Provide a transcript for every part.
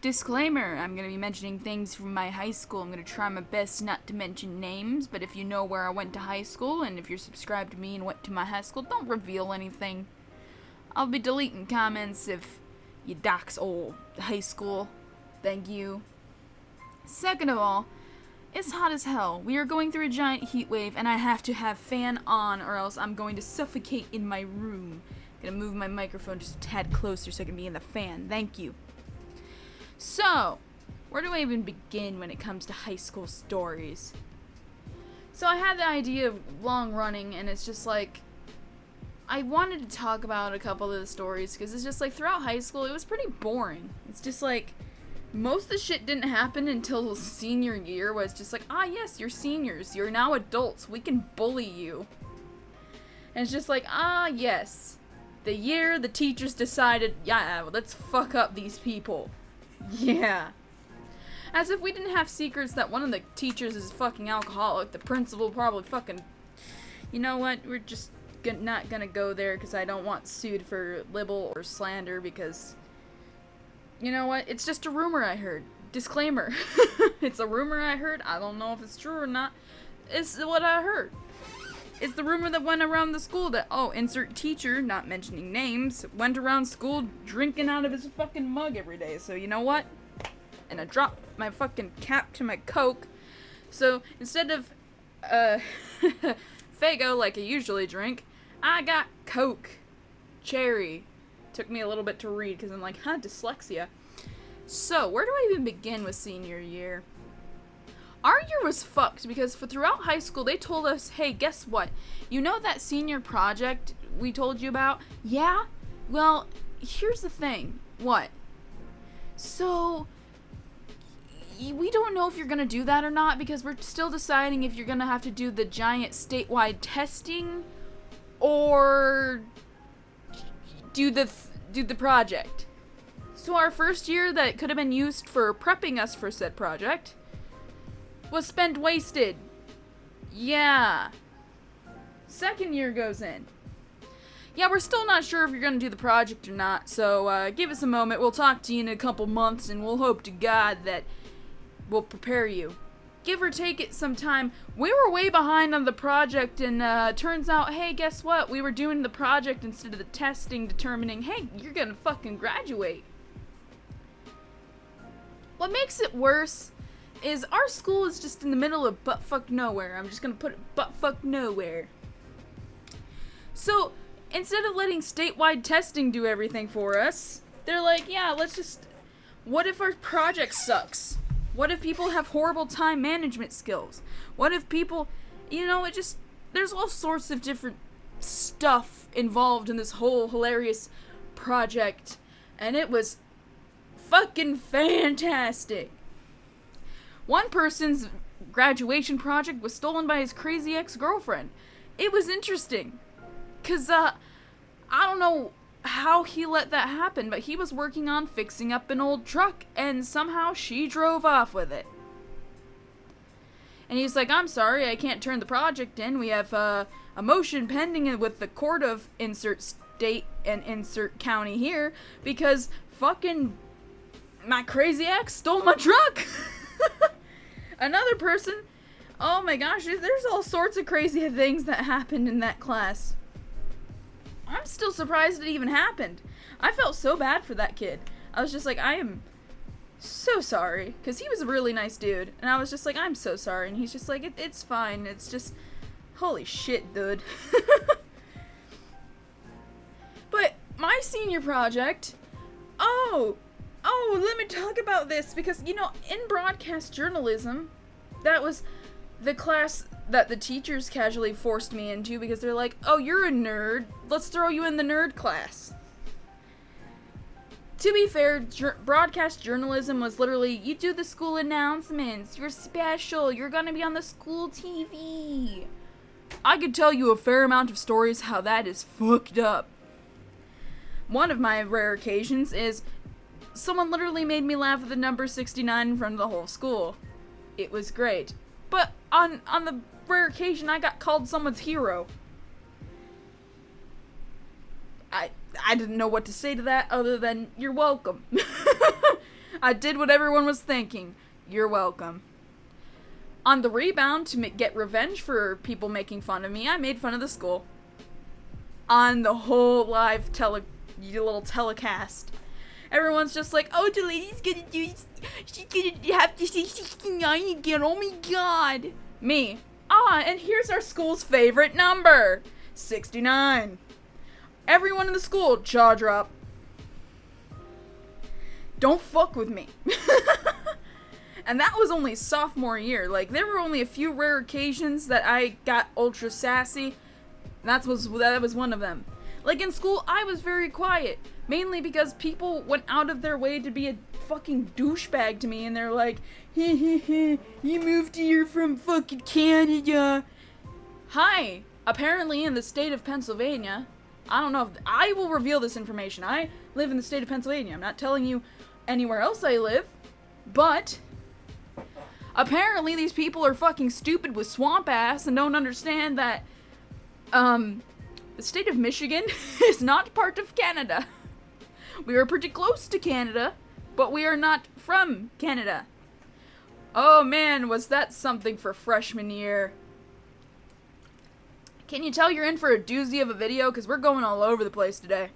Disclaimer, I'm going to be mentioning things from my high school. I'm going to try my best not to mention names, but if you know where I went to high school, and if you're subscribed to me and went to my high school, don't reveal anything. I'll be deleting comments if you dox old high school. Thank you. Second of all, it's hot as hell. We are going through a giant heat wave, and I have to have fan on, or else I'm going to suffocate in my room. I'm going to move my microphone just a tad closer so I can be in the fan. Thank you. So, where do I even begin when it comes to high school stories? So I had the idea of long running, and it's just like, I wanted to talk about a couple of the stories, because it's just like, throughout high school, it was pretty boring. It's just like, most of the shit didn't happen until senior year, where it's just like, yes, you're seniors, you're now adults, we can bully you. And it's just like, yes, the year the teachers decided, yeah, let's fuck up these people. Yeah. As if we didn't have secrets that one of the teachers is fucking alcoholic, the principal probably fucking... You know what, we're just not gonna go there because I don't want sued for libel or slander because... You know what, it's just a rumor I heard. Disclaimer. It's a rumor I heard, I don't know if it's true or not. It's what I heard. It's the rumor that went around the school that, insert teacher, not mentioning names, went around school drinking out of his fucking mug every day. So you know what? And I dropped my fucking cap to my Coke. So instead of, Faygo like I usually drink, I got Coke. Cherry. Took me a little bit to read because I'm like, dyslexia. So, where do I even begin with senior year? Our year was fucked because throughout high school they told us, hey, guess what? You know that senior project we told you about? Yeah? Well, here's the thing. What? So, we don't know if you're gonna do that or not because we're still deciding if you're gonna have to do the giant statewide testing or do the project. So our first year that could have been used for prepping us for said project was spent wasted. Yeah. Second year goes in. Yeah, we're still not sure if you're gonna do the project or not, so give us a moment. We'll talk to you in a couple months, and we'll hope to God that we'll prepare you. Give or take it some time. We were way behind on the project, and turns out, hey, guess what? We were doing the project instead of the testing, determining, hey, you're gonna fucking graduate. What makes it worse is our school is just in the middle of buttfuck nowhere. I'm just gonna put it buttfuck nowhere. So, instead of letting statewide testing do everything for us, they're like, yeah, what if our project sucks? What if people have horrible time management skills? What if people, there's all sorts of different stuff involved in this whole hilarious project, and it was fucking fantastic. One person's graduation project was stolen by his crazy ex-girlfriend. It was interesting. 'Cause, I don't know how he let that happen, but he was working on fixing up an old truck, and somehow she drove off with it. And he's like, I'm sorry, I can't turn the project in. We have, a motion pending with the court of insert state and insert county here, because fucking my crazy ex stole my truck! Another person, oh my gosh, there's all sorts of crazy things that happened in that class. I'm still surprised it even happened. I felt so bad for that kid. I was just like, I am so sorry. Because he was a really nice dude. And I was just like, I'm so sorry. And he's just like, it's fine. It's just, holy shit, dude. But my senior project, let me talk about this. Because, in broadcast journalism, that was the class that the teachers casually forced me into because they're like, oh, you're a nerd. Let's throw you in the nerd class. To be fair, broadcast journalism was literally, you do the school announcements, you're special, you're gonna be on the school TV. I could tell you a fair amount of stories how that is fucked up. One of my rare occasions is someone literally made me laugh at the number 69 in front of the whole school. It was great. But on the rare occasion I got called someone's hero. I didn't know what to say to that other than, you're welcome. I did what everyone was thinking. You're welcome. On the rebound, to get revenge for people making fun of me, I made fun of the school. On the whole live little telecast. Everyone's just like, oh, the lady's gonna do, she's gonna have to say 69 again, oh my god. Me, and here's our school's favorite number, 69. Everyone in the school, jaw drop. Don't fuck with me. And that was only sophomore year. Like, there were only a few rare occasions that I got ultra sassy. That was one of them. Like, in school, I was very quiet. Mainly because people went out of their way to be a fucking douchebag to me. And they're like, you moved here from fucking Canada. Hi. Apparently in the state of Pennsylvania, I don't know if I will reveal this information. I live in the state of Pennsylvania. I'm not telling you anywhere else I live. But apparently these people are fucking stupid with swamp ass and don't understand that the state of Michigan is not part of Canada. We are pretty close to Canada, but we are not from Canada. Oh man, was that something for freshman year. Can you tell you're in for a doozy of a video? Because we're going all over the place today.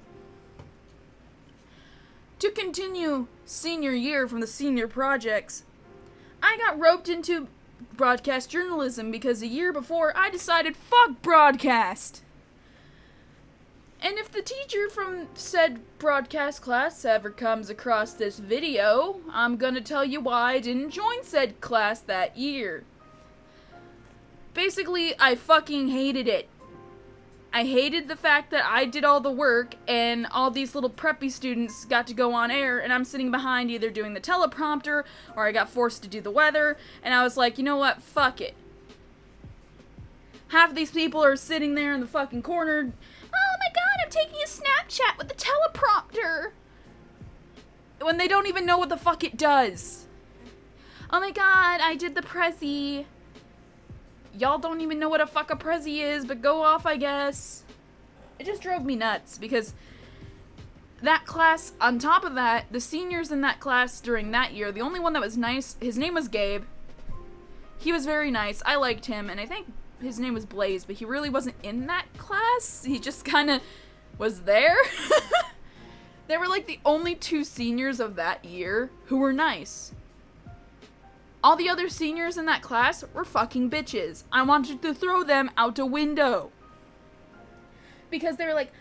To continue senior year from the senior projects, I got roped into broadcast journalism because a year before I decided fuck broadcast. And if the teacher from said broadcast class ever comes across this video, I'm gonna tell you why I didn't join said class that year. Basically, I fucking hated it. I hated the fact that I did all the work and all these little preppy students got to go on air and I'm sitting behind either doing the teleprompter or I got forced to do the weather and I was like, you know what, fuck it. Half of these people are sitting there in the fucking corner, oh my god, I'm taking a Snapchat with the teleprompter, when they don't even know what the fuck it does. Oh my god, I did the Prezi. Y'all don't even know what a fuck a Prezi is, but go off, I guess. It just drove me nuts, because that class, on top of that, the seniors in that class during that year, the only one that was nice, his name was Gabe. He was very nice. I liked him, and I think his name was Blaze, but he really wasn't in that class. He just kind of was there. They were like the only two seniors of that year who were nice. All the other seniors in that class were fucking bitches. I wanted to throw them out a window. Because they were like,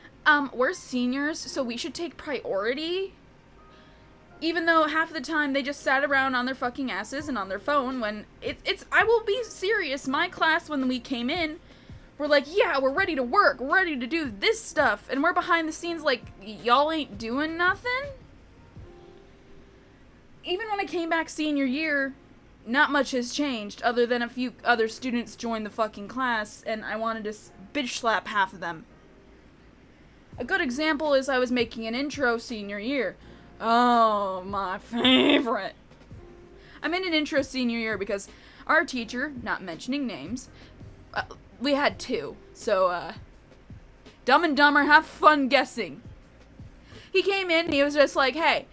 we're seniors, so we should take priority. Even though half of the time they just sat around on their fucking asses and on their phone when I will be serious, my class when we came in, we're like, yeah, we're ready to work, we're ready to do this stuff, and we're behind the scenes like, y'all ain't doing nothing? Even when I came back senior year, not much has changed, other than a few other students joined the fucking class, and I wanted to bitch slap half of them. A good example is I was making an intro senior year. Oh, my favorite. I made an intro senior year because our teacher, not mentioning names, we had two, so, Dumb and Dumber, have fun guessing. He came in and he was just like, hey,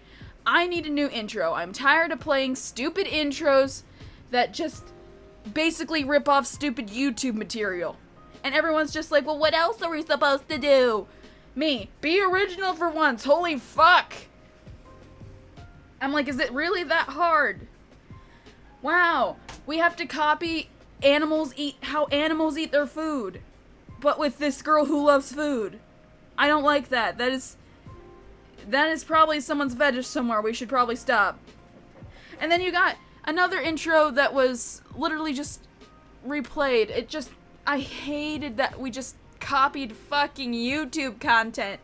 I need a new intro. I'm tired of playing stupid intros that just basically rip off stupid YouTube material. And everyone's just like, well, what else are we supposed to do? Me, be original for once. Holy fuck. I'm like, is it really that hard? Wow, we have to copy how animals eat their food. But with this girl who loves food. I don't like that. That is probably someone's fetish somewhere. We should probably stop. And then you got another intro that was literally just replayed. I hated that we just copied fucking YouTube content.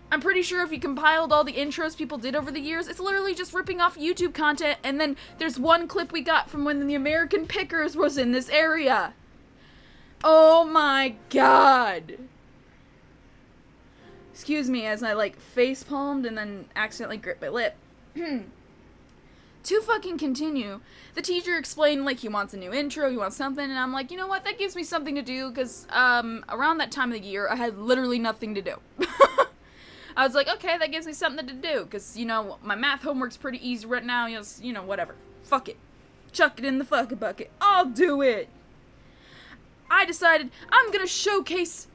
I'm pretty sure if you compiled all the intros people did over the years, it's literally just ripping off YouTube content, and then there's one clip we got from when the American Pickers was in this area. Oh my god. Excuse me as I, face palmed and then accidentally gripped my lip. To fucking continue, the teacher explained, he wants a new intro, he wants something, and I'm like, you know what, that gives me something to do, because, around that time of the year, I had literally nothing to do. I was like, okay, that gives me something to do, because, my math homework's pretty easy right now, whatever. Fuck it. Chuck it in the fucking bucket. I'll do it. I decided I'm gonna showcase,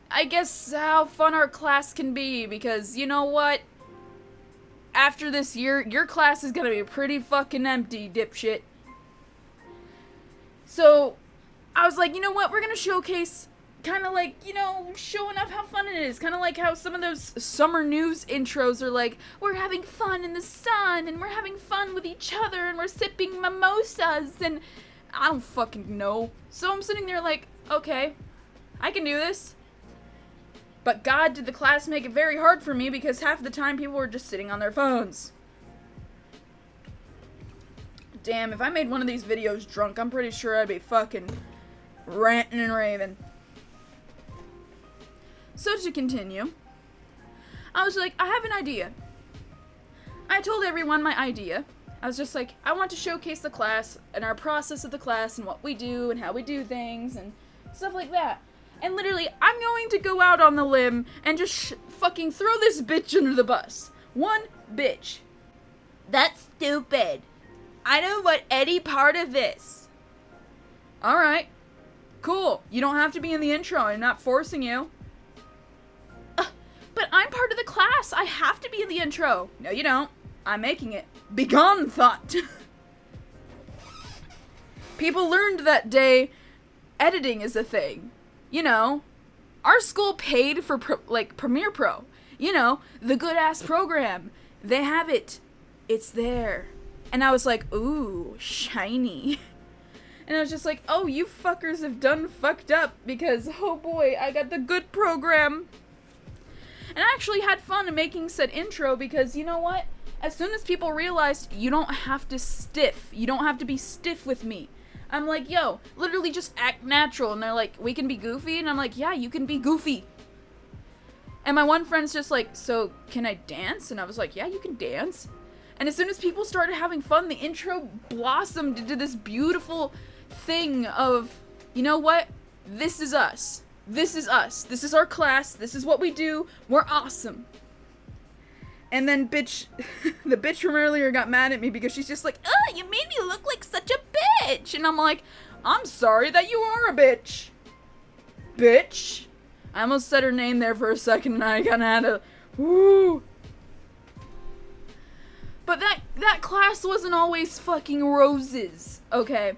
I guess, how fun our class can be, because, you know what? After this year, your class is gonna be pretty fucking empty, dipshit. So, I was like, you know what? We're gonna showcase, kind of like, showing off how fun it is. Kind of like how some of those summer news intros are like, we're having fun in the sun, and we're having fun with each other, and we're sipping mimosas, and I don't fucking know. So I'm sitting there like, okay, I can do this. But God, did the class make it very hard for me, because half the time people were just sitting on their phones. Damn, if I made one of these videos drunk, I'm pretty sure I'd be fucking ranting and raving. So to continue, I was like, I have an idea. I told everyone my idea. I was just like, I want to showcase the class and our process of the class and what we do and how we do things and stuff like that. And literally, I'm going to go out on the limb and just fucking throw this bitch under the bus. One bitch. That's stupid. I don't want any part of this. Alright. Cool. You don't have to be in the intro. I'm not forcing you. But I'm part of the class. I have to be in the intro. No, you don't. I'm making it. Begone, thought. People learned that day editing is a thing. Our school paid for Premiere Pro. The good-ass program. They have it. It's there. And I was like, ooh, shiny. And I was just like, oh, you fuckers have done fucked up because, oh boy, I got the good program. And I actually had fun in making said intro because, you know what? As soon as people realized you don't have to be stiff with me. I'm like, yo, literally just act natural. And they're like, we can be goofy? And I'm like, yeah, you can be goofy. And my one friend's just like, so can I dance? And I was like, yeah, you can dance. And as soon as people started having fun, the intro blossomed into this beautiful thing of, you know what? This is us. This is us. This is our class. This is what we do. We're awesome. And then the bitch from earlier got mad at me because she's just like, oh, you made me look like such a bitch. And I'm like, I'm sorry that you are a bitch. Bitch. I almost said her name there for a second and I kind of had a, woo. But that class wasn't always fucking roses, okay?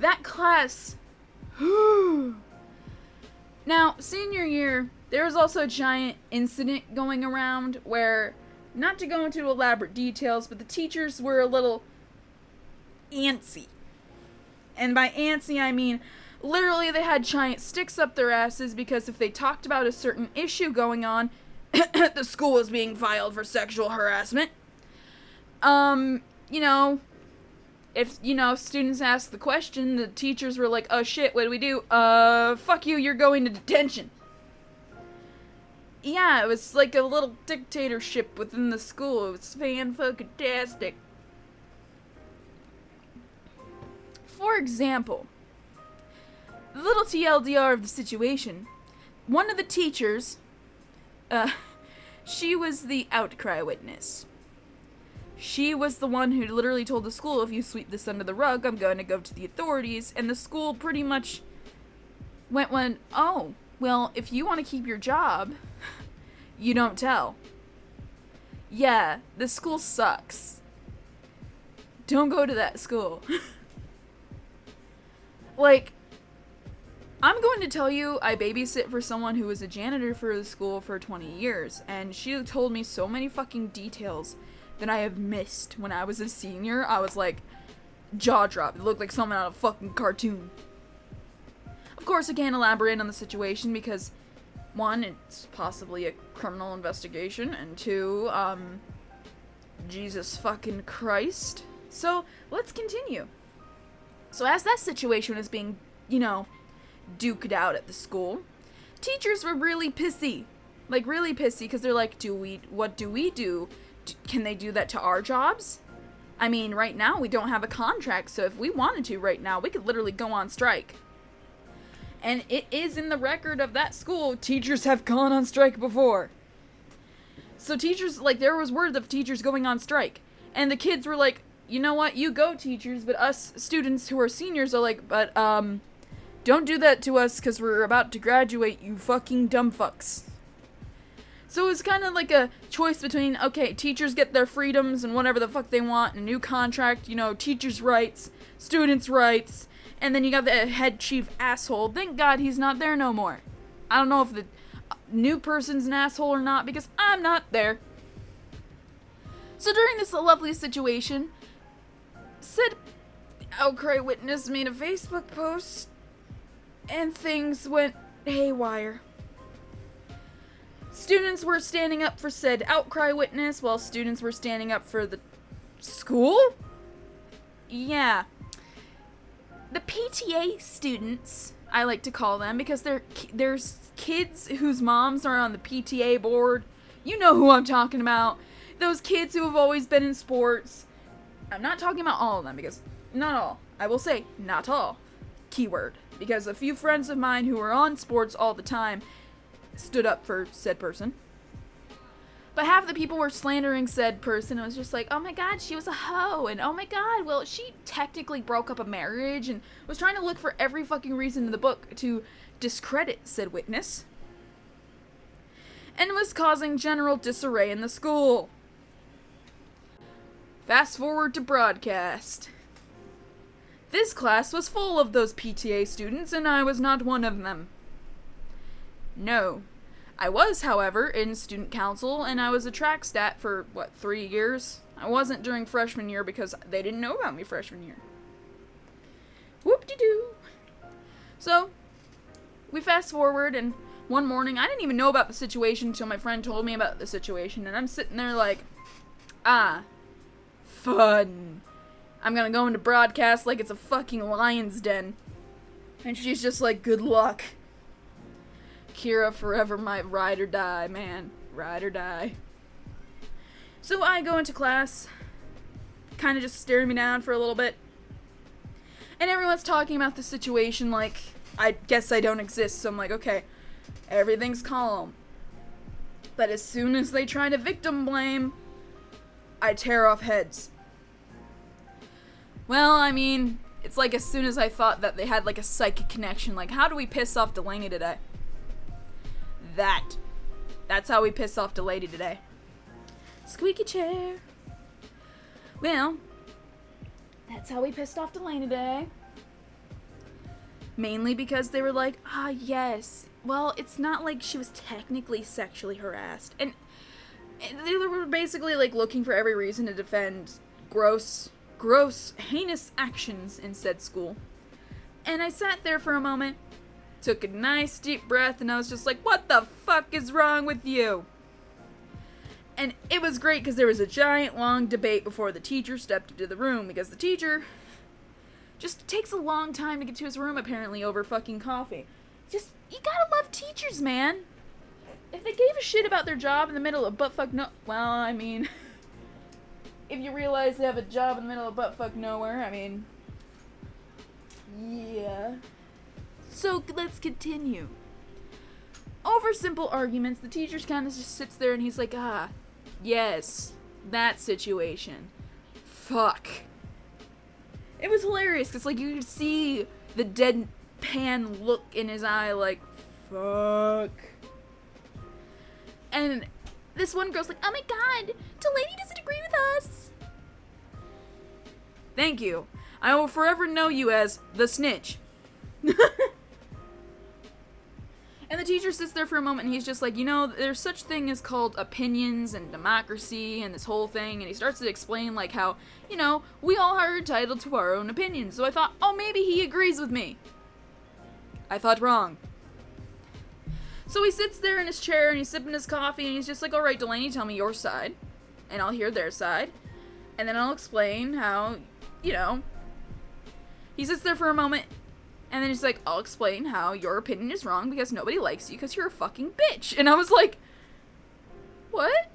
That class, Now, senior year, there was also a giant incident going around where, not to go into elaborate details, but the teachers were a little antsy. And by antsy, I mean, literally they had giant sticks up their asses because if they talked about a certain issue going on, the school was being filed for sexual harassment. If, students asked the question, the teachers were like, oh shit, what do we do? Fuck you, you're going to detention. Yeah, it was like a little dictatorship within the school. It was fan-fucking-tastic. For example, the little TLDR of the situation, one of the teachers, she was the outcry witness. She was the one who literally told the school, if you sweep this under the rug, I'm going to go to the authorities. And the school pretty much went, oh, well, if you want to keep your job, you don't tell. Yeah, the school sucks. Don't go to that school. I'm going to tell you, I babysit for someone who was a janitor for the school for 20 years. And she told me so many fucking details that I have missed. When I was a senior, I was like, jaw drop. It looked like something out of a fucking cartoon. Of course, I can't elaborate on the situation because, one, it's possibly a criminal investigation, and two, Jesus fucking Christ. So, let's continue. So, as that situation was being, duked out at the school, teachers were really pissy. Really pissy, because they're like, what do we do? Can they do that to our jobs? I mean, right now we don't have a contract, so if we wanted to right now, we could literally go on strike. And it is in the record of that school, teachers have gone on strike before. So teachers, like, there was word of teachers going on strike. And the kids were like, you know what, you go, teachers, but us students who are seniors are like, but, don't do that to us because we're about to graduate, you fucking dumb fucks. So it was kind of like a choice between, okay, teachers get their freedoms and whatever the fuck they want, a new contract, you know, teachers' rights, students' rights, and then you got the head chief asshole. Thank God he's not there no more. I don't know if the new person's an asshole or not, because I'm not there. So during this lovely situation, said outcry witness made a Facebook post, and things went haywire. Students were standing up for said outcry witness, while students were standing up for the school? Yeah. The PTA students, I like to call them, because there's kids whose moms are on the PTA board. You know who I'm talking about. Those kids who have always been in sports. I'm not talking about all of them, because not all. I will say, not all. Keyword. Because a few friends of mine who were on sports all the time stood up for said person. But half the people were slandering said person. It was just like, oh my god, she was a hoe. And oh my god, well, she technically broke up a marriage. And was trying to look for every fucking reason in the book to discredit said witness. And was causing general disarray in the school. Fast forward to BuggCast. This class was full of those PTA students, and I was not one of them. No. I was, however, in student council, and I was a track stat for, 3 years? I wasn't during freshman year because they didn't know about me freshman year. Whoop-de-doo. So, we fast forward, and one morning, I didn't even know about the situation until my friend told me about the situation, and I'm sitting there like, fun. I'm gonna go into BuggCast like it's a fucking lion's den. And she's just like, good luck. Kira, forever my ride or die, man. Ride or die. So I go into class, kind of just staring me down for a little bit. And everyone's talking about the situation like, I guess I don't exist. So I'm like, okay, everything's calm. But as soon as they try to victim blame, I tear off heads. Well, I mean, it's like as soon as I thought that they had like a psychic connection, like, how do we piss off Delaney today? That's how we piss off Delaney today. Squeaky chair. Well, that's how we pissed off Delaney today. Mainly because they were like, yes. Well, it's not like she was technically sexually harassed. And they were basically like looking for every reason to defend gross, heinous actions in said school. And I sat there for a moment, took a nice deep breath, and I was just like, what the fuck is wrong with you? And it was great because there was a giant long debate before the teacher stepped into the room, because the teacher just takes a long time to get to his room apparently over fucking coffee. Just, you gotta love teachers, man. If they gave a shit about their job in the middle of buttfuck no, well, I mean, if you realize they have a job in the middle of buttfuck nowhere, I mean, yeah. So let's continue. Over simple arguments, the teacher kind of just sits there and he's like, yes, that situation. Fuck. It was hilarious because, like, you could see the deadpan look in his eye, like, fuck. And this one girl's like, oh my god, Delaney doesn't agree with us. Thank you. I will forever know you as the snitch. And the teacher sits there for a moment and he's just like, there's such thing as called opinions and democracy and this whole thing. And he starts to explain like how, we all are entitled to our own opinions. So I thought, oh, maybe he agrees with me. I thought wrong. So he sits there in his chair and he's sipping his coffee and he's just like, all right, Delaney, tell me your side. And I'll hear their side. And then I'll explain how, he sits there for a moment. And then he's like, I'll explain how your opinion is wrong because nobody likes you because you're a fucking bitch. And I was like, what?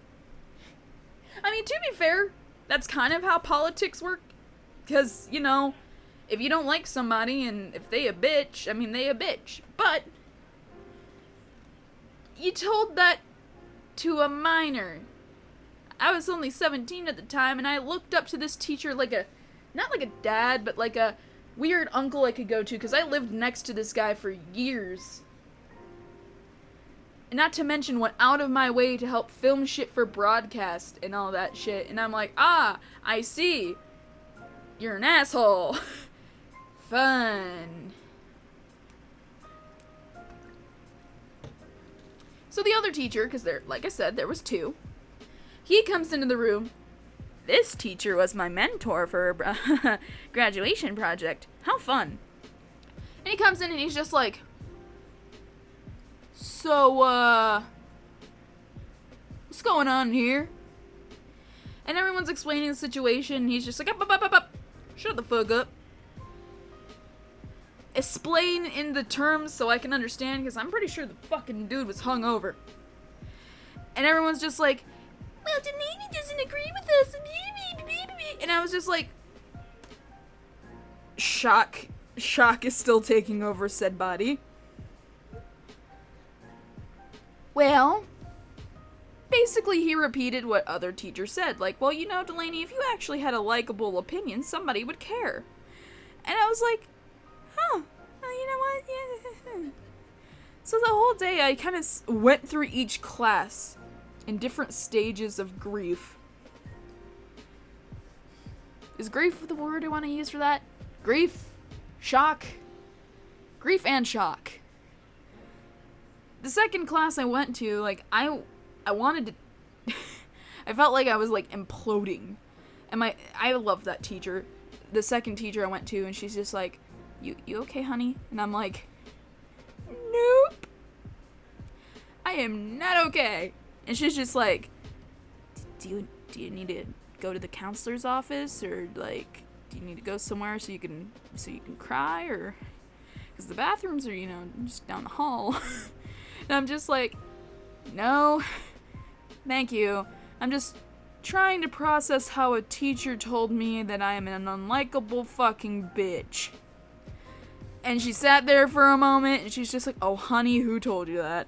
I mean, to be fair, that's kind of how politics work. Because, if you don't like somebody and if they a bitch, I mean, they a bitch. But you told that to a minor. I was only 17 at the time, and I looked up to this teacher like a, not like a dad, but like a weird uncle I could go to, because I lived next to this guy for years. And not to mention went out of my way to help film shit for broadcast and all that shit. And I'm like, ah, I see. You're an asshole. Fun. So the other teacher, because there, like I said, there was two. He comes into the room. This teacher was my mentor for a graduation project. How fun. And he comes in and he's just like, so, what's going on here? And everyone's explaining the situation, and he's just like, up. Shut the fuck up. Explain in the terms so I can understand, because I'm pretty sure the fucking dude was hungover. And everyone's just like, well, Delaney doesn't agree with us. And I was just like, shock. Shock is still taking over said body. Well, basically he repeated what other teachers said. Like, well, you know, Delaney, if you actually had a likable opinion, somebody would care. And I was like, huh, you know what? Yeah. So the whole day I kind of went through each class in different stages of grief. Is grief the word I want to use for that? Grief, shock, grief and shock. The second class I went to, like, I wanted to, I felt like I was, like, imploding. And I love that teacher. The second teacher I went to, and she's just like, you okay, honey? And I'm like, nope. I am not okay. And she's just like, do you need to go to the counselor's office, or, like, do you need to go somewhere so you can cry, or, because the bathrooms are, you know, just down the hall. And I'm just like, no, thank you. I'm just trying to process how a teacher told me that I am an unlikable fucking bitch. And she sat there for a moment, and she's just like, oh, honey, who told you that?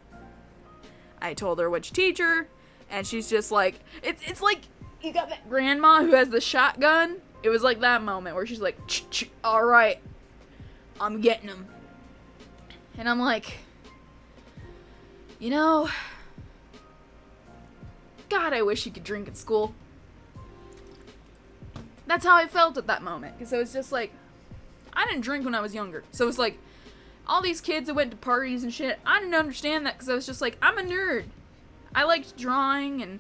I told her which teacher, and she's just like, it's like, you got that grandma who has the shotgun? It was like that moment where she's like, alright, I'm getting him. And I'm like, you know, God, I wish you could drink at school. That's how I felt at that moment, because I was just like, I didn't drink when I was younger, so it's like, all these kids that went to parties and shit, I didn't understand that, because I was just like, I'm a nerd. I liked drawing and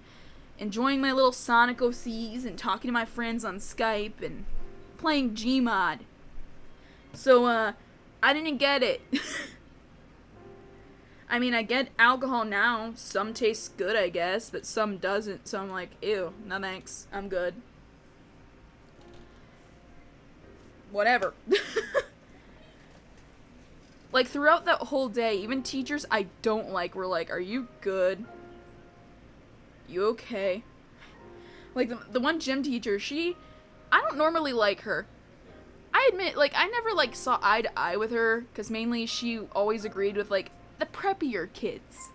enjoying my little Sonic OCs and talking to my friends on Skype and playing Gmod. So, I didn't get it. I mean, I get alcohol now. Some tastes good, I guess, but some doesn't. So I'm like, ew, no thanks. I'm good. Whatever. Like, throughout that whole day, even teachers I don't like were like, are you good? You okay? Like, the one gym teacher, I don't normally like her. I admit, like, I never, like, saw eye to eye with her, because mainly she always agreed with, like, the preppier kids.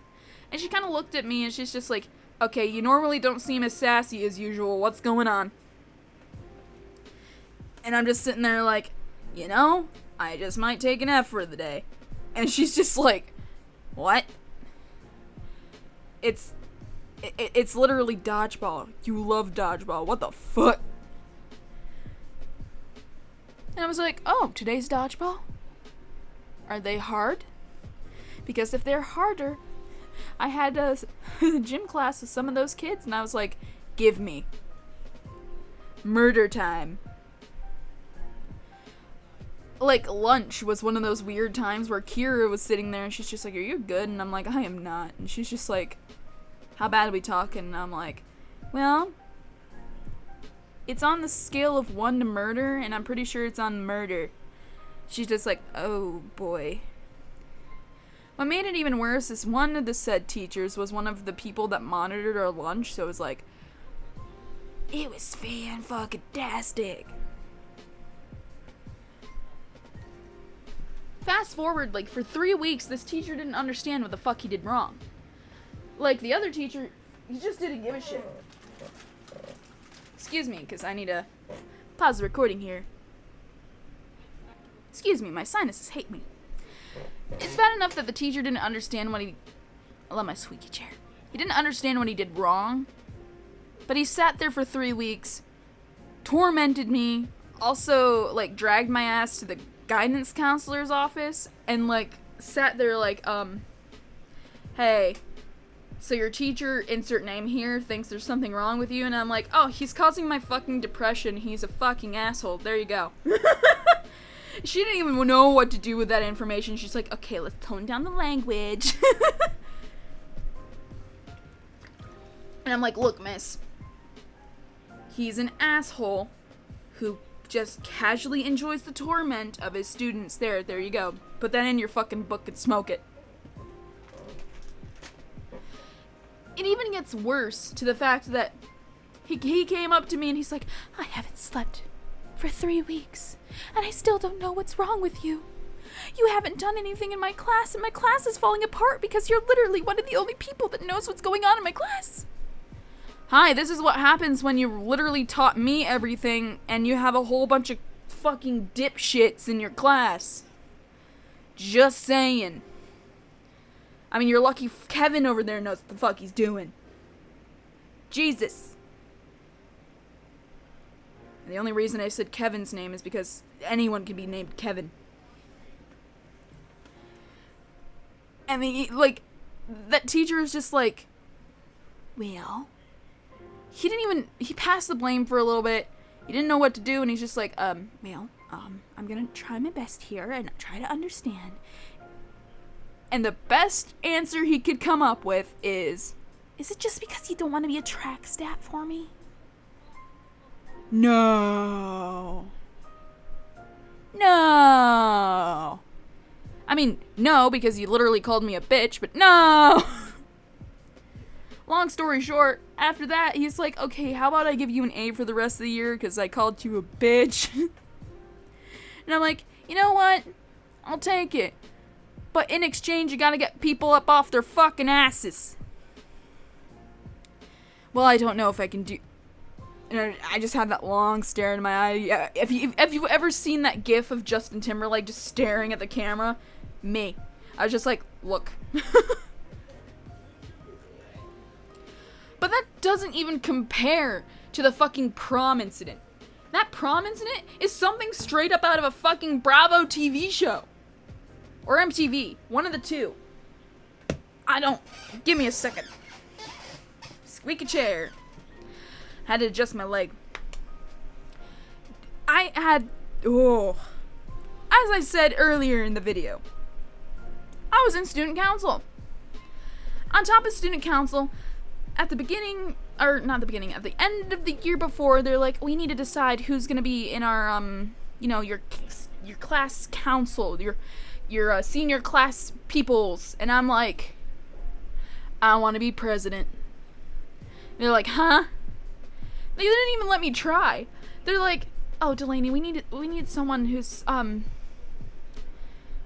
And she kind of looked at me, and she's just like, okay, you normally don't seem as sassy as usual, what's going on? And I'm just sitting there like, you know, I just might take an F for the day. And she's just like, what? It's literally dodgeball. You love dodgeball. What the fuck? And I was like, oh, today's dodgeball? Are they hard? Because if they're harder, I had a gym class with some of those kids, and I was like, give me. Murder time. Like, lunch was one of those weird times where Kira was sitting there and she's just like, are you good? And I'm like, I am not. And she's just like, how bad are we talking? And I'm like, well, it's on the scale of 1 to murder, and I'm pretty sure it's on murder. She's just like, oh boy. What made it even worse is one of the said teachers was one of the people that monitored our lunch, so it was like, it was fan-fucking-tastic. Fast forward, like, for 3 weeks, this teacher didn't understand what the fuck he did wrong. Like, the other teacher, he just didn't give a shit. Excuse me, because I need to pause the recording here. Excuse me, my sinuses hate me. It's bad enough that the teacher didn't understand what he... I love my squeaky chair. He didn't understand what he did wrong, but he sat there for 3 weeks, tormented me, also, like, dragged my ass to the guidance counselor's office, and, like, sat there like, hey, so your teacher, insert name here, thinks there's something wrong with you, and I'm like, oh, he's causing my fucking depression, he's a fucking asshole, there you go. She didn't even know what to do with that information. She's like, okay, let's tone down the language. And I'm like, look, miss, he's an asshole who just casually enjoys the torment of his students. There you go. Put that in your fucking book and smoke it. It even gets worse to the fact that he came up to me and he's like, I haven't slept for 3 weeks, and I still don't know what's wrong with you. You haven't done anything in my class, and my class is falling apart because you're literally one of the only people that knows what's going on in my class. Hi, this is what happens when you literally taught me everything, and you have a whole bunch of fucking dipshits in your class. Just saying. I mean, you're lucky Kevin over there knows what the fuck he's doing. Jesus. The only reason I said Kevin's name is because anyone can be named Kevin. And like, that teacher is just like, well, he passed the blame for a little bit. He didn't know what to do, and he's just like, I'm gonna try my best here and try to understand. And the best answer he could come up with is it just because you don't want to be a track stat for me? No. I mean, no, because you literally called me a bitch, but no. Long story short, after that, he's like, okay, how about I give you an A for the rest of the year because I called you a bitch? And I'm like, you know what? I'll take it. But in exchange, you gotta get people up off their fucking asses. Well, I don't know if I can do... And I just had that long stare in my eye. Yeah, if you've ever seen that gif of Justin Timberlake just staring at the camera, me. I was just like, look. But that doesn't even compare to the fucking prom incident. That prom incident is something straight up out of a fucking Bravo TV show. Or MTV. One of the two. Give me a second. Squeaky chair. Had to adjust my leg. As I said earlier in the video, I was in student council. On top of student council, at the end of the year before, they're like, we need to decide who's gonna be in our, your class council, your senior class peoples. And I'm like, I want to be president. And they're like, huh? They didn't even let me try. They're like, oh, Delaney, we need someone who's,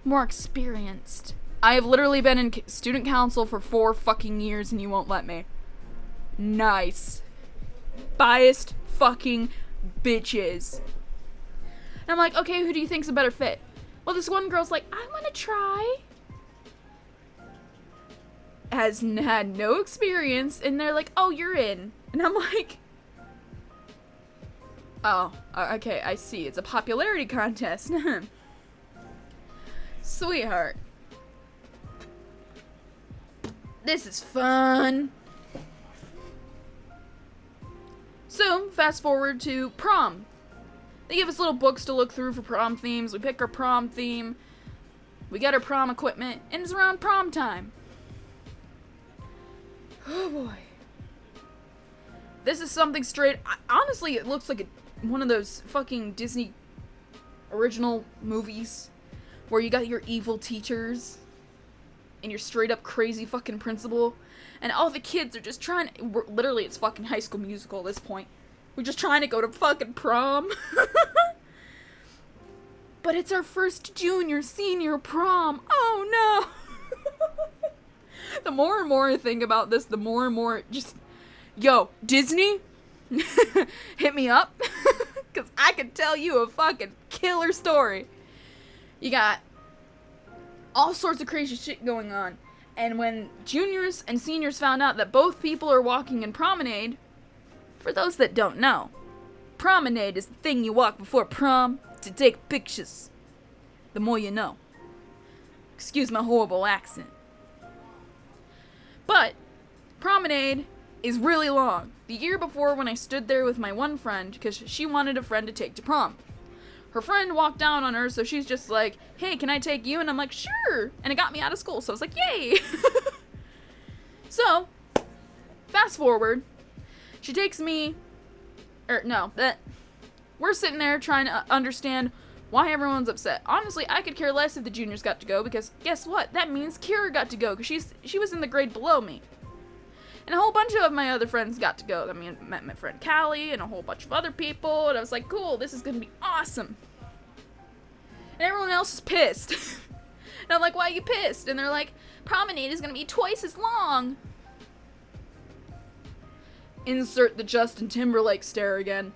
more experienced. I have literally been in student council for 4 fucking years and you won't let me. Nice. Biased fucking bitches. And I'm like, okay, who do you think's a better fit? Well, this one girl's like, I want to try. Has had no experience, and they're like, oh, you're in. And I'm like... Oh, okay, I see. It's a popularity contest. Sweetheart. This is fun. So, fast forward to prom. They give us little books to look through for prom themes. We pick our prom theme. We get our prom equipment, and it's around prom time. Oh boy. This is something straight... Honestly, it looks like one of those fucking Disney original movies where you got your evil teachers and your straight up crazy fucking principal, and all the kids are just trying to... Literally, it's fucking High School Musical at this point. We're just trying to go to fucking prom. But it's our first junior, senior prom. Oh no. The more and more I think about this, the more and more it just Yo, Disney? Hit me up. Because I could tell you a fucking killer story. You got all sorts of crazy shit going on. And when juniors and seniors found out that both people are walking in promenade, for those that don't know, promenade is the thing you walk before prom to take pictures. The more you know. Excuse my horrible accent. But promenade is really long. The year before, when I stood there with my one friend, because she wanted a friend to take to prom. Her friend walked down on her, so she's just like, hey, can I take you? And I'm like, sure. And it got me out of school, so I was like, yay. So, fast forward. She takes me, we're sitting there trying to understand why everyone's upset. Honestly, I could care less if the juniors got to go, because guess what? That means Kira got to go, because she was in the grade below me. And a whole bunch of my other friends got to go. I mean, I met my friend Callie and a whole bunch of other people, and I was like, cool, this is gonna be awesome. And everyone else is pissed. And I'm like, why are you pissed? And they're like, promenade is gonna be twice as long. Insert the Justin Timberlake stare again.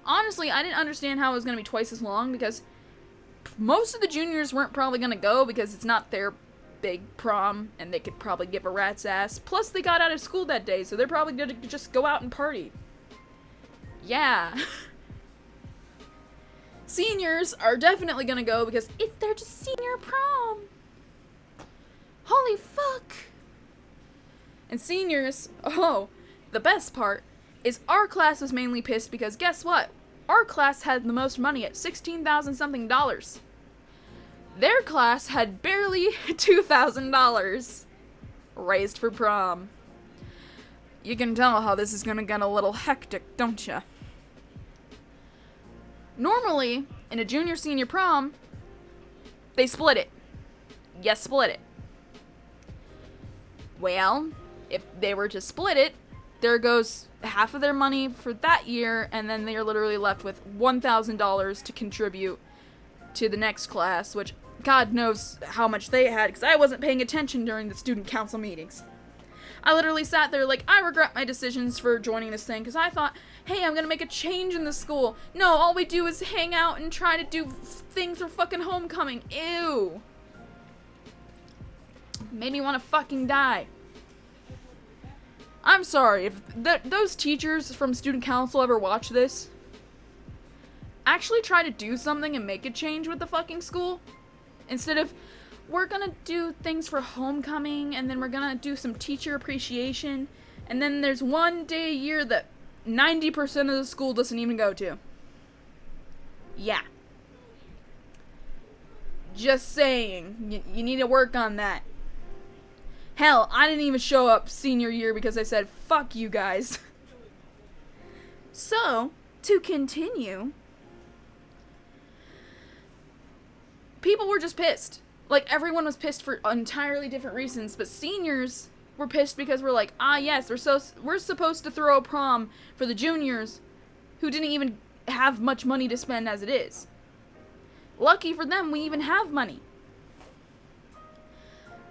Honestly, I didn't understand how it was gonna be twice as long, because most of the juniors weren't probably gonna go because it's not their big prom, and they could probably give a rat's ass. Plus, they got out of school that day, so they're probably gonna just go out and party. Yeah. Seniors are definitely gonna go because it's their just senior prom. Holy fuck. And seniors, the best part is our class was mainly pissed because guess what? Our class had the most money at $16,000 something. Their class had barely $2,000 raised for prom. You can tell how this is gonna get a little hectic, don't ya? Normally, in a junior-senior prom, they split it. Yes, split it. Well, if they were to split it, there goes half of their money for that year, and then they are literally left with $1,000 to contribute to the next class, which God knows how much they had, because I wasn't paying attention during the student council meetings. I literally sat there like, I regret my decisions for joining this thing, because I thought, hey, I'm gonna make a change in the school. No, all we do is hang out and try to do things for fucking homecoming. Ew. Made me want to fucking die. I'm sorry, if those teachers from student council ever watch this, actually try to do something and make a change with the fucking school. Instead of, we're gonna do things for homecoming, and then we're gonna do some teacher appreciation, and then there's one day a year that 90% of the school doesn't even go to. Yeah. Just saying, you need to work on that. Hell, I didn't even show up senior year because I said, fuck you guys. So, to continue, people were just pissed. Like, everyone was pissed for entirely different reasons, but seniors were pissed because we're like, yes, we're supposed to throw a prom for the juniors who didn't even have much money to spend as it is. Lucky for them, we even have money.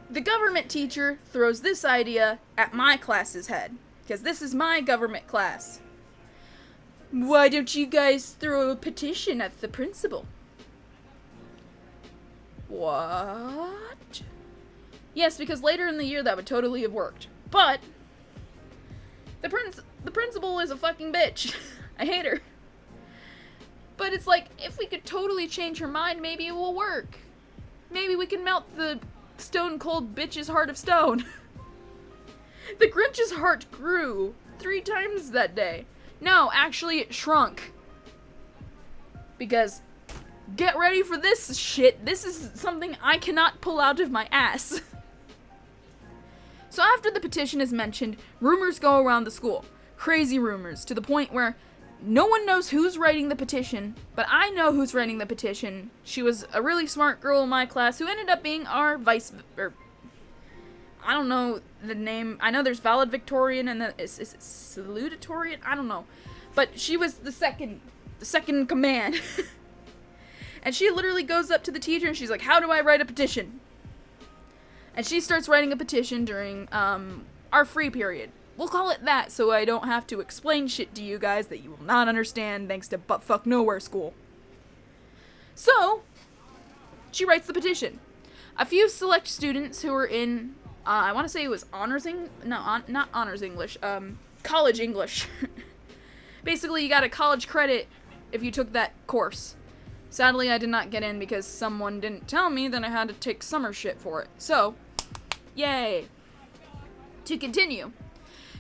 The government teacher throws this idea at my class's head, because this is my government class. Why don't you guys throw a petition at the principal? What? Yes, because later in the year that would totally have worked. But the principal is a fucking bitch. I hate her. But it's like, if we could totally change her mind, maybe it will work. Maybe we can melt the stone cold bitch's heart of stone. The Grinch's heart grew 3 times that day. No, actually it shrunk. Because get ready for this shit. This is something I cannot pull out of my ass. So after the petition is mentioned, rumors go around the school. Crazy rumors, to the point where no one knows who's writing the petition, but I know who's writing the petition. She was a really smart girl in my class who ended up being our I don't know the name. I know there's valedictorian and then is it salutatorian? I don't know. But she was the second in command. And she literally goes up to the teacher and she's like, how do I write a petition? And she starts writing a petition during our free period. We'll call it that so I don't have to explain shit to you guys that you will not understand thanks to buttfuck nowhere school. So, she writes the petition. A few select students who were in, I want to say it was not honors English, college English. Basically, you got a college credit if you took that course. Sadly, I did not get in because someone didn't tell me that I had to take summer shit for it. So, yay. To continue.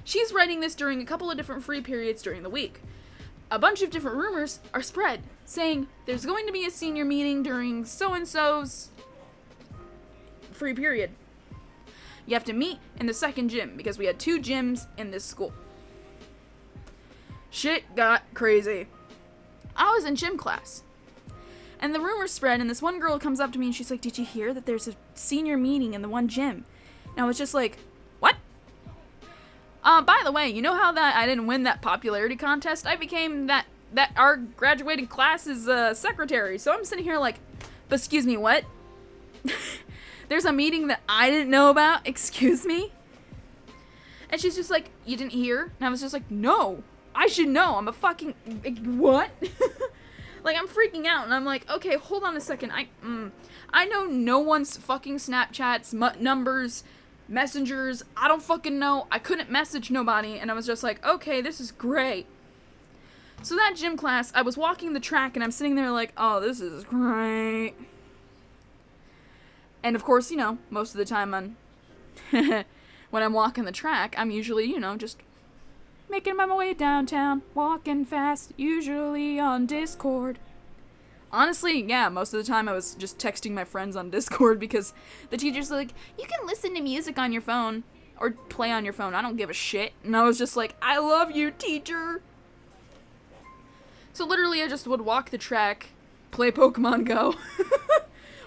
She's writing this during a couple of different free periods during the week. A bunch of different rumors are spread, saying there's going to be a senior meeting during so-and-so's free period. You have to meet in the second gym, because we had 2 gyms in this school. Shit got crazy. I was in gym class, and the rumors spread, and this one girl comes up to me, and she's like, did you hear that there's a senior meeting in the one gym? And I was just like, what? By the way, you know how that I didn't win that popularity contest? I became that our graduating class's secretary. So I'm sitting here like, but excuse me, what? There's a meeting that I didn't know about? Excuse me? And she's just like, you didn't hear? And I was just like, no, I should know. I'm a fucking, what? Like, I'm freaking out, and I'm like, okay, hold on a second. I know no one's fucking Snapchats, numbers, messengers. I don't fucking know. I couldn't message nobody, and I was just like, okay, this is great. So that gym class, I was walking the track, and I'm sitting there like, oh, this is great. And of course, you know, most of the time when I'm walking the track, I'm usually, you know, just making my way downtown, walking fast, usually on Discord. Honestly, yeah, most of the time I was just texting my friends on Discord because the teacher's like, you can listen to music on your phone or play on your phone. I don't give a shit. And I was just like, I love you, teacher. So literally I just would walk the track, play Pokemon Go,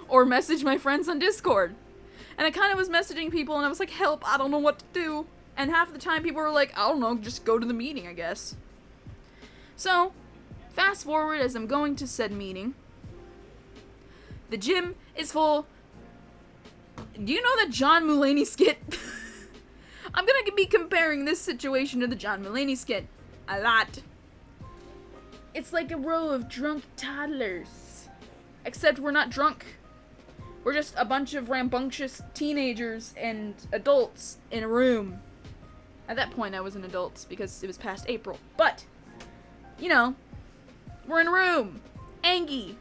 or message my friends on Discord. And I kind of was messaging people and I was like, help, I don't know what to do. And half the time people were like, I don't know, just go to the meeting, I guess. So, fast forward as I'm going to said meeting. The gym is full. Do you know that John Mulaney skit? I'm gonna be comparing this situation to the John Mulaney skit a lot. It's like a row of drunk toddlers. Except we're not drunk. We're just a bunch of rambunctious teenagers and adults in a room. At that point, I was an adult because it was past April. But, you know, we're in a room. Angie.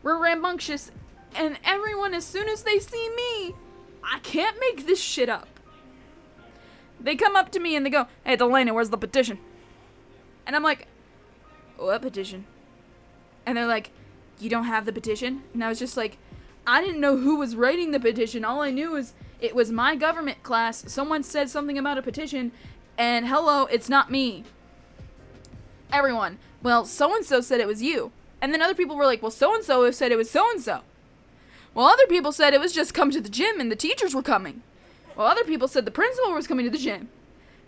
We're rambunctious. And everyone, as soon as they see me, I can't make this shit up. They come up to me and they go, hey, Delaney, where's the petition? And I'm like, what petition? And they're like, you don't have the petition? And I was just like, I didn't know who was writing the petition. All I knew is it was my government class. Someone said something about a petition, and hello, it's not me. Everyone, well, so-and-so said it was you. And then other people were like, well, so-and-so said it was so-and-so. Well, other people said it was just come to the gym and the teachers were coming. Well, other people said the principal was coming to the gym.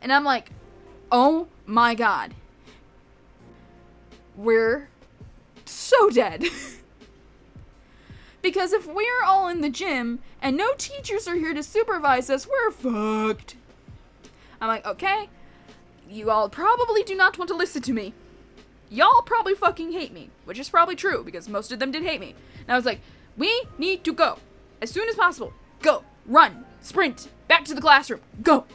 And I'm like, oh my God. We're so dead. Because if we're all in the gym and no teachers are here to supervise us, we're fucked. I'm like, okay, you all probably do not want to listen to me. Y'all probably fucking hate me, which is probably true because most of them did hate me. And I was like, we need to go as soon as possible. Go, run, sprint, back to the classroom, go.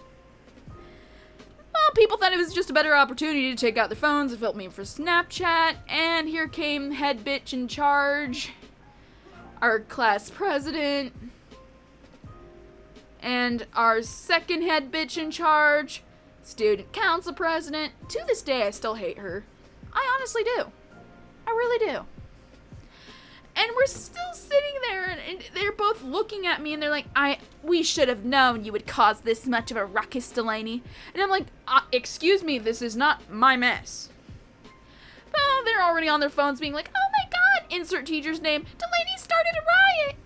Well, people thought it was just a better opportunity to take out their phones and film me for Snapchat, and here came head bitch in charge, our class president, and our second head bitch in charge, student council president. To this day, I still hate her. I honestly do. I really do. And we're still sitting there, and they're both looking at me, and they're like, we should have known you would cause this much of a ruckus, Delaney. And I'm like, excuse me, this is not my mess. Well, they're already on their phones being like, oh my God, insert teacher's name, Delaney started a riot.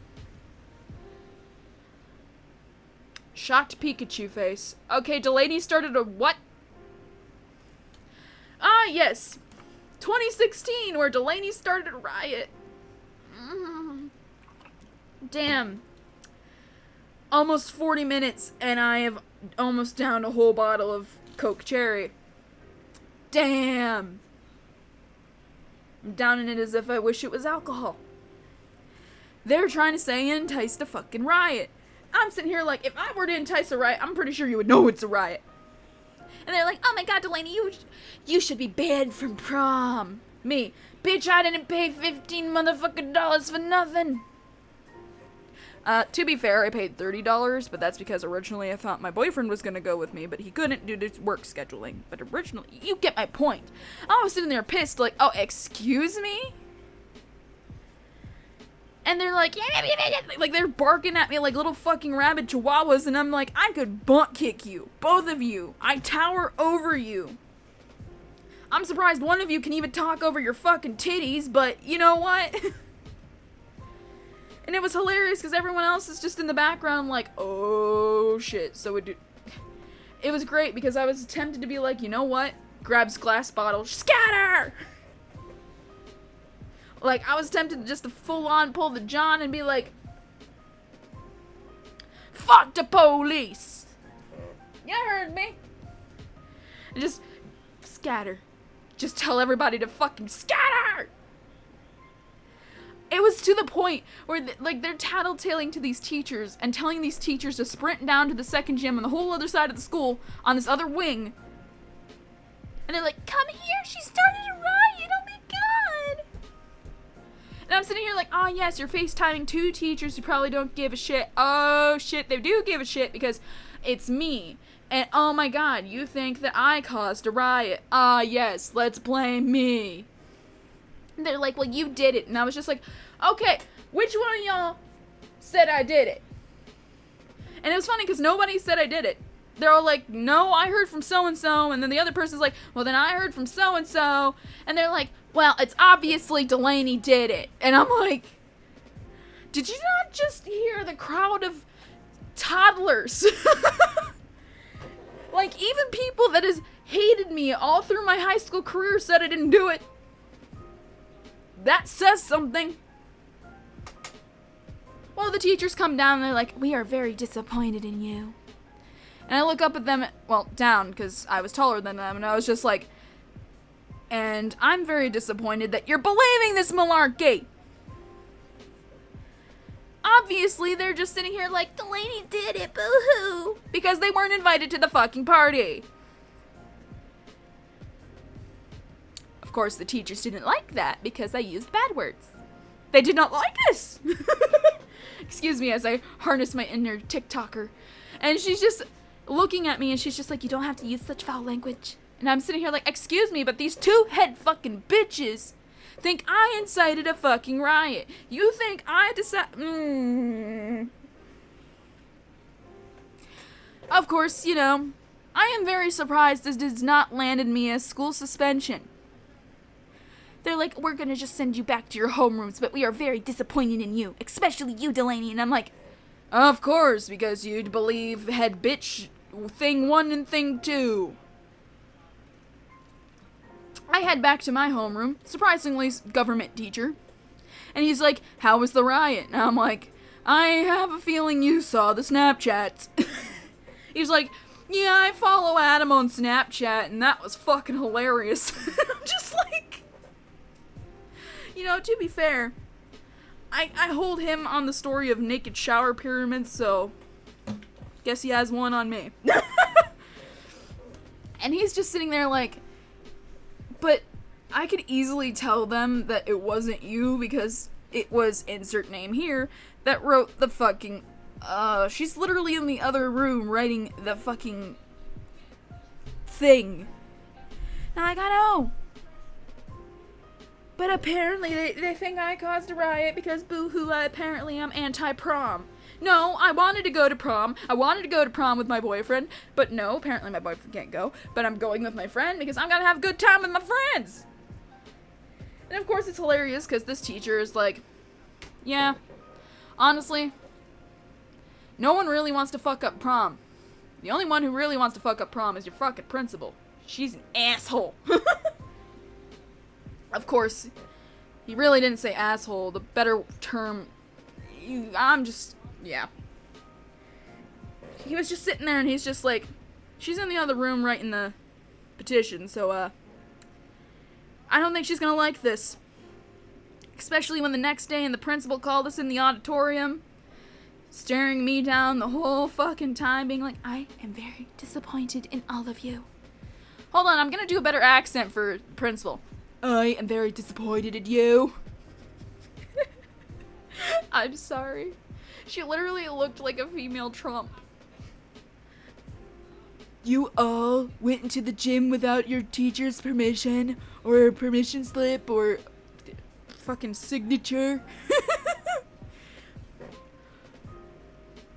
Shocked Pikachu face. Okay, Delaney started a what? Yes. 2016, where Delaney started a riot. Damn. almost 40 minutes, and I have almost downed a whole bottle of Coke Cherry. Damn. I'm downing it as if I wish it was alcohol. They're trying to say entice the fucking riot. I'm sitting here like, if I were to entice a riot, I'm pretty sure you would know it's a riot. And they're like, oh my god, Delaney, you should be banned from prom. Me, bitch, I didn't pay $15 motherfucking dollars for nothing. To be fair, I paid $30, but that's because originally I thought my boyfriend was gonna go with me, but he couldn't due to work scheduling. But originally, you get my point. I was sitting there pissed, like, oh, excuse me? And they're like, like they're barking at me like little fucking rabid chihuahuas, and I'm like, I could butt kick you, both of you. I tower over you. I'm surprised one of you can even talk over your fucking titties, but you know what? And it was hilarious because everyone else is just in the background like, oh shit. So it was great because I was tempted to be like, you know what? Grabs glass bottle, scatter! Like, I was tempted just to full on pull the John and be like, fuck the police! You heard me? And just scatter. Just tell everybody to fucking scatter! It was to the point where, they're tattletaling to these teachers and telling these teachers to sprint down to the second gym on the whole other side of the school on this other wing. And they're like, come here, she started a riot, oh my god! And I'm sitting here like, oh yes, you're FaceTiming two teachers who probably don't give a shit. Oh shit, they do give a shit because it's me. And oh my god, you think that I caused a riot. Ah yes, let's blame me. And they're like, well, you did it. And I was just like, okay, which one of y'all said I did it? And it was funny because nobody said I did it. They're all like, no, I heard from so-and-so. And then the other person's like, well, then I heard from so-and-so. And they're like, well, it's obviously Delaney did it. And I'm like, did you not just hear the crowd of toddlers? Like, even people that has hated me all through my high school career said I didn't do it. That says something. Well, the teachers come down and they're like, we are very disappointed in you. And I look up at them, well, down, because I was taller than them, and I was just like, and I'm very disappointed that you're believing this malarkey. Obviously, they're just sitting here like, Delaney did it, boo-hoo, because they weren't invited to the fucking party. Of course, the teachers didn't like that because I used bad words. They did not like this. Excuse me as I harness my inner TikToker. And she's just looking at me and she's just like, you don't have to use such foul language. And I'm sitting here like, excuse me, but these two head fucking bitches think I incited a fucking riot. You think I decided... Of course, you know, I am very surprised this does not landed me a school suspension. They're like, we're gonna just send you back to your homerooms, but we are very disappointed in you, especially you, Delaney. And I'm like, of course, because you'd believe head bitch thing 1 and thing 2. I head back to my homeroom, surprisingly government teacher. And he's like, how was the riot? And I'm like, I have a feeling you saw the Snapchats. He's like, yeah, I follow Adam on Snapchat, and that was fucking hilarious. I'm just like... You know, to be fair, I hold him on the story of naked shower pyramids, so guess he has one on me. And he's just sitting there like, but I could easily tell them that it wasn't you because it was insert name here that wrote the fucking, she's literally in the other room writing the fucking thing. And I know. But apparently they think I caused a riot because boo-hoo, apparently I'm anti-prom. No, I wanted to go to prom. I wanted to go to prom with my boyfriend. But no, apparently my boyfriend can't go. But I'm going with my friend because I'm gonna have a good time with my friends. And of course it's hilarious because this teacher is like, yeah, honestly, no one really wants to fuck up prom. The only one who really wants to fuck up prom is your fucking principal. She's an asshole. Of course, he really didn't say asshole. The better term, yeah. he was just sitting there and he's just like, she's in the other room writing the petition, so, I don't think she's gonna like this. Especially when the next day and the principal called us in the auditorium, staring me down the whole fucking time, being like, I am very disappointed in all of you. Hold on, I'm gonna do a better accent for the principal. I am very disappointed in you. I'm sorry. She literally looked like a female Trump. You all went into the gym without your teacher's permission, or a permission slip, or fucking signature.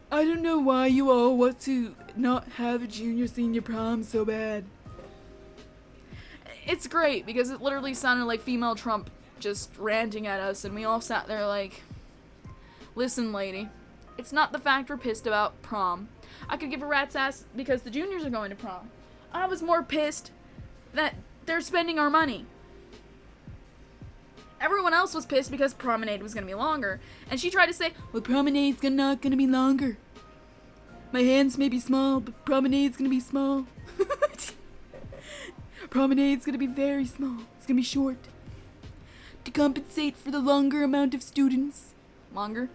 I don't know why you all want to not have a junior-senior prom so bad. It's great, because it literally sounded like female Trump just ranting at us, and we all sat there like, listen, lady, it's not the fact we're pissed about prom. I could give a rat's ass because the juniors are going to prom. I was more pissed that they're spending our money. Everyone else was pissed because promenade was going to be longer. And she tried to say, well, promenade's not going to be longer. My hands may be small, but promenade's going to be small. Promenade's going to be very small. It's going to be short. To compensate for the longer amount of students. Longer?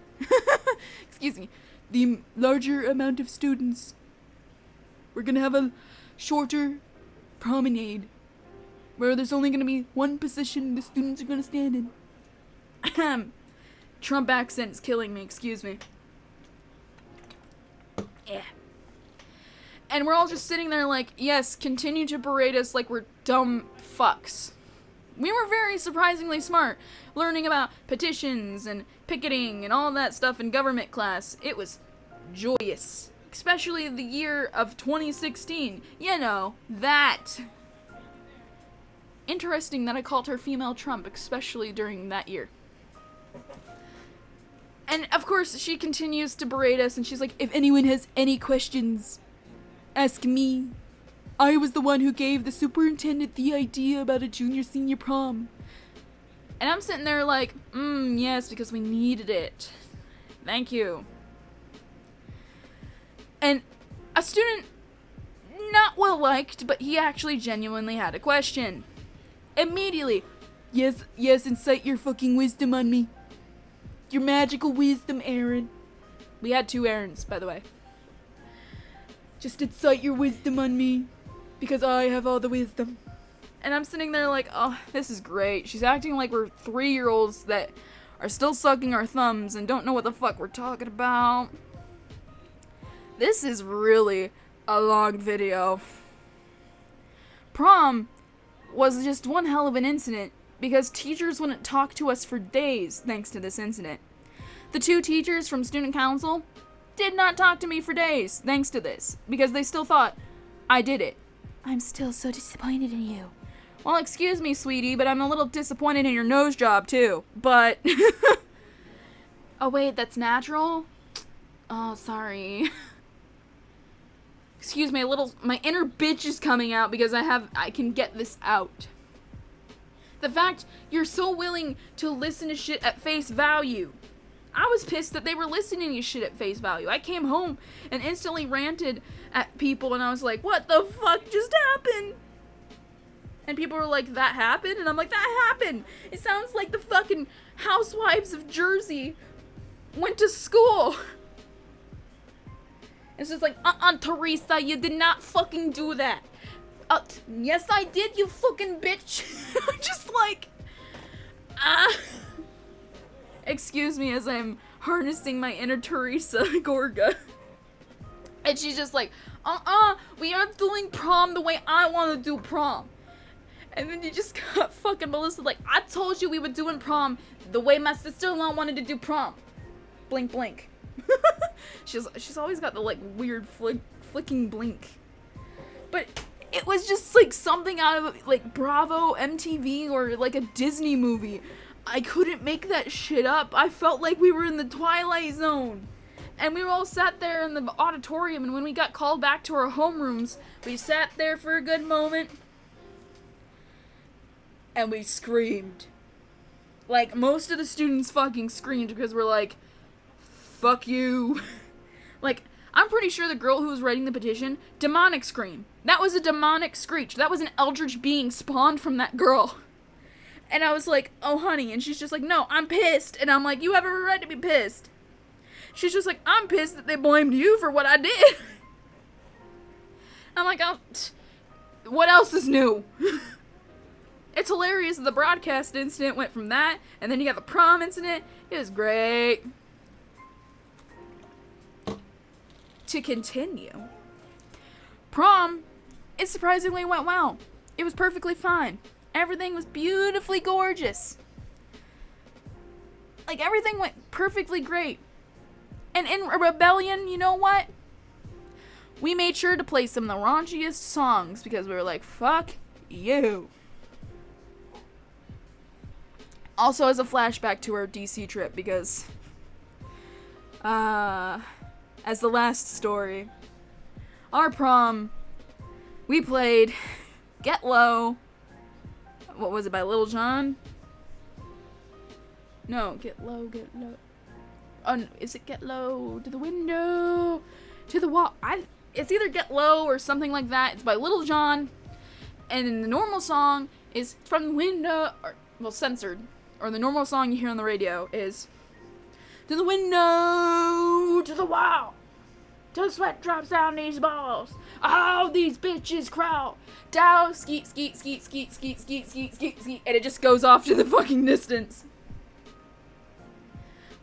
Excuse me. The larger amount of students. We're going to have a shorter promenade where there's only going to be one position the students are going to stand in. Trump accent is killing me, excuse me. Yeah. And we're all just sitting there like, yes, continue to berate us like we're dumb fucks. We were very surprisingly smart, learning about petitions and picketing and all that stuff in government class. It was joyous. Especially the year of 2016. You know, that. Interesting that I called her female Trump, especially during that year. And, of course, she continues to berate us, and she's like, if anyone has any questions, ask me. I was the one who gave the superintendent the idea about a junior-senior prom. And I'm sitting there like, yes, because we needed it. Thank you. And a student, not well liked, but he actually genuinely had a question. Immediately, yes, incite your fucking wisdom on me. Your magical wisdom, Aaron. We had 2 Aarons, by the way. Just incite your wisdom on me, because I have all the wisdom. And I'm sitting there like, oh, this is great. She's acting like we're 3-year-olds that are still sucking our thumbs and don't know what the fuck we're talking about. This is really a long video. Prom was just one hell of an incident because teachers wouldn't talk to us for days thanks to this incident. The 2 teachers from student council did not talk to me for days thanks to this because they still thought I did it. I'm still so disappointed in you. Well, excuse me, sweetie, but I'm a little disappointed in your nose job too. But oh wait, that's natural? Oh, sorry. Excuse me, my inner bitch is coming out because I can get this out. The fact you're so willing to listen to shit at face value. I was pissed that they were listening to shit at face value. I came home and instantly ranted at people and I was like, what the fuck just happened? And people were like, that happened? And I'm like, that happened! It sounds like the fucking housewives of Jersey went to school. It's just like, Teresa, you did not fucking do that. Yes, I did, you fucking bitch. I'm just like, Excuse me as I'm harnessing my inner Teresa Gorga. And she's just like, we aren't doing prom the way I want to do prom. And then you just got fucking Melissa like, I told you we were doing prom the way my sister-in-law wanted to do prom. Blink, blink. She's always got the like weird flicking blink. But it was just like something out of like Bravo, MTV, or like a Disney movie. I couldn't make that shit up. I felt like we were in the Twilight Zone. And we were all sat there in the auditorium, and when we got called back to our homerooms, we sat there for a good moment. And we screamed. Like, most of the students fucking screamed because we're like, fuck you. Like, I'm pretty sure the girl who was writing the petition, demonic scream. That was a demonic screech. That was an eldritch being spawned from that girl. And I was like, oh, honey. And she's just like, no, I'm pissed. And I'm like, you have every right to be pissed. She's just like, I'm pissed that they blamed you for what I did. I'm like, oh, what else is new? It's hilarious that the broadcast incident went from that, and then you got the prom incident. It was great. To continue, prom, it surprisingly went well. It was perfectly fine. Everything was beautifully gorgeous. Like, everything went perfectly great. And in rebellion, you know what? We made sure to play some of the raunchiest songs because we were like, fuck you. Also as a flashback to our DC trip because, as the last story, our prom, we played Get Low. What was it, by Little John? No, Get Low, Get Low. Oh, is it Get Low to the window, to the wall? It's either Get Low or something like that. It's by Little John. And then the normal song is From the Window, or, well, censored. Or the normal song you hear on the radio is to the window, to the wall, till the sweat drops down these balls. Oh, these bitches crawl down, skeet, skeet, skeet, skeet, skeet, skeet, skeet, skeet, skeet, and it just goes off to the fucking distance.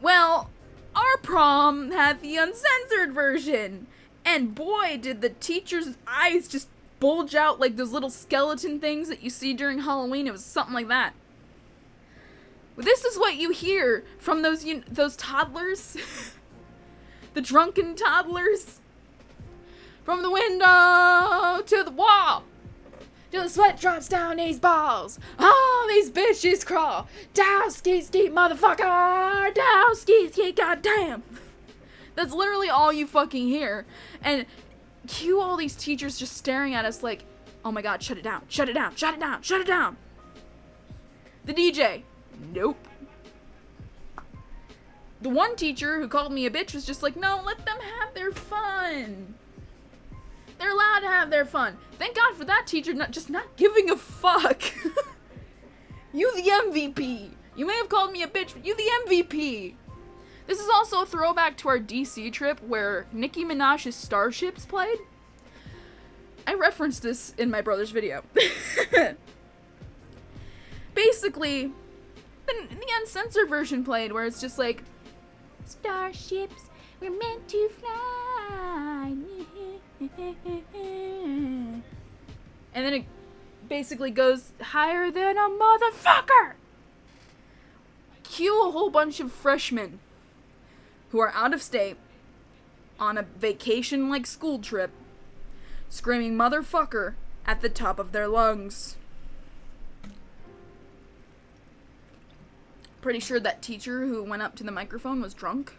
Well, our prom had the uncensored version, and boy, did the teacher's eyes just bulge out like those little skeleton things that you see during Halloween. It was something like that. This is what you hear from those toddlers. The drunken toddlers. From the window to the wall, till the sweat drops down these balls. Oh, these bitches crawl down, skeet, skeet, motherfucker. Down, skeet, skeet, goddamn. That's literally all you fucking hear. And cue all these teachers just staring at us like, oh my god, shut it down, shut it down, shut it down, shut it down. The DJ. Nope. The one teacher who called me a bitch was just like, no, let them have their fun. They're allowed to have their fun. Thank God for that teacher not giving a fuck. You the MVP. You may have called me a bitch, but you the MVP. This is also a throwback to our DC trip where Nicki Minaj's Starships played. I referenced this in my brother's video. Basically, the uncensored version played where it's just like, starships were meant to fly. And then it basically goes higher than a motherfucker. Cue a whole bunch of freshmen who are out of state on a vacation like school trip screaming motherfucker at the top of their lungs. Pretty sure that teacher who went up to the microphone was drunk.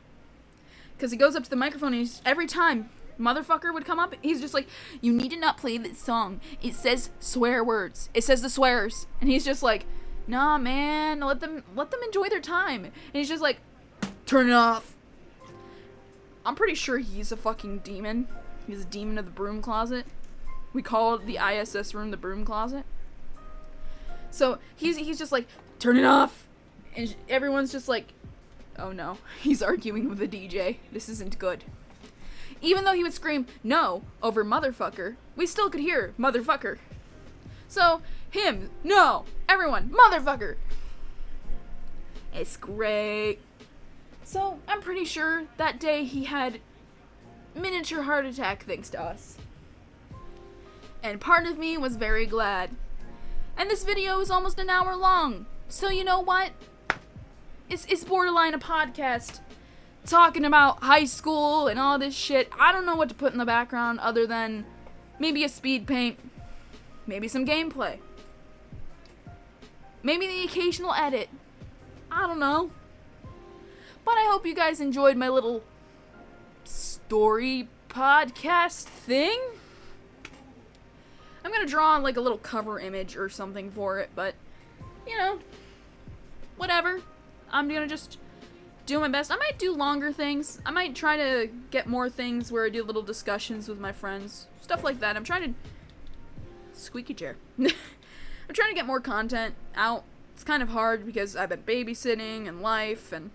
Because he goes up to the microphone and every time motherfucker would come up, he's just like, you need to not play this song. It says swear words. It says the swears. And he's just like, nah, man, let them enjoy their time. And he's just like, turn it off. I'm pretty sure he's a fucking demon. He's a demon of the broom closet. We call the ISS room the broom closet. So he's just like, turn it off. And everyone's just like, oh no, he's arguing with the DJ. This isn't good. Even though he would scream no over motherfucker, we still could hear motherfucker. So, him, no, everyone, motherfucker. It's great. So, I'm pretty sure that day he had miniature heart attack thanks to us. And part of me was very glad. And this video is almost an hour long. So you know what? It's borderline a podcast talking about high school and all this shit. I don't know what to put in the background other than maybe a speed paint, maybe some gameplay, maybe the occasional edit. I don't know. But I hope you guys enjoyed my little story podcast thing. I'm gonna draw like a little cover image or something for it, but you know, whatever. I'm gonna just doing my best. I might do longer things. I might try to get more things where I do little discussions with my friends. Stuff like that. I'm trying to... Squeaky chair. I'm trying to get more content out. It's kind of hard because I've been babysitting and life and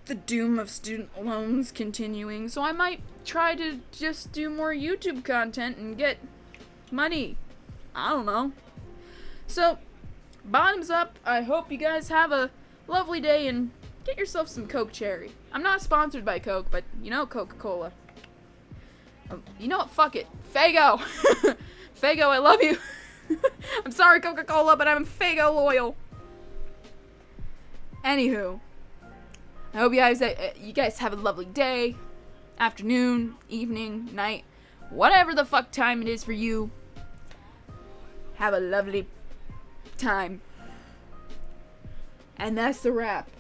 the doom of student loans continuing. So I might try to just do more YouTube content and get money. I don't know. So, bottoms up. I hope you guys have a lovely day and get yourself some Coke Cherry. I'm not sponsored by Coke, but you know Coca-Cola. You know what? Fuck it. Faygo. Faygo, I love you. I'm sorry, Coca-Cola, but I'm Faygo loyal. Anywho, I hope you guys have a lovely day, afternoon, evening, night, whatever the fuck time it is for you. Have a lovely time. And that's the wrap.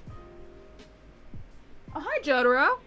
Oh, hi, Jotaro.